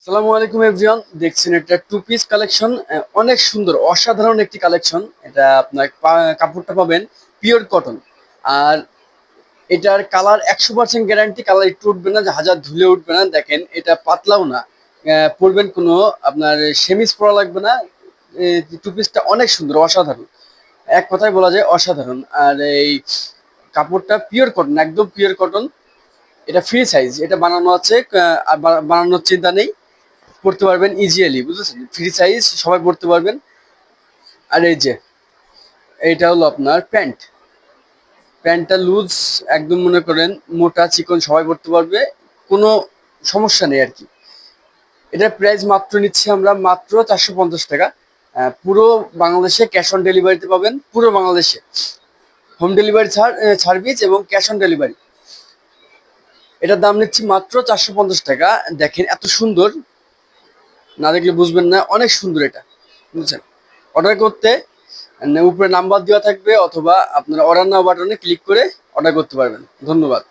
আসসালামু আলাইকুম এভরিওয়ান, দেখছেন এটা টু পিস কালেকশন। অনেক সুন্দর অসাধারণ একটি কালেকশন। এটা আপনার কাপড়টা পাবেন পিওর কটন। আর এটার কালার 100% গ্যারান্টি, কালার একটু উঠবে না, যে হাজার ধুলে উঠবে না। দেখেন এটা পাতলাও না, পরবেন কোনো আপনার সেমিস পরা লাগবে না। টু পিসটা অনেক সুন্দর অসাধারণ, এক কথায় বলা যায় অসাধারণ। আর এই কাপড়টা পিওর কটন, একদম পিওর কটন। এটা ফ্রি সাইজ, এটা বানানো আছে, আর বানানোর চিন্তা নেই, পড়তে পারবেন ইজিলি, বুঝেছেন? ফ্রি সাইজ, সবাই পড়তে পারবেন। আর এই যে এইটা হলো আপনার প্যান্ট। প্যান্টটা লুজ, একদম মনে করেন মোটা চিকন, সবাই পড়তে পারবে, কোনো সমস্যা নেই আর কি। এটার প্রাইস মাত্র নিচ্ছি আমরা মাত্র 450 টাকা। পুরো বাংলাদেশে ক্যাশ অন ডেলিভারিতে পাবেন, পুরো বাংলাদেশে হোম ডেলিভারি সার্ভিস এবং ক্যাশ অন ডেলিভারি। এটার দাম নিচ্ছি মাত্র 450 টাকা। দেখেন এত সুন্দর, না দেখলে বুঝবেন না, অনেক সুন্দর এটা, বুঝছেন? অর্ডার করতে উপরে নাম্বার দেওয়া থাকবে, অথবা আপনারা অর্ডার নাও বাটনে ক্লিক করে অর্ডার করতে পারবেন। ধন্যবাদ।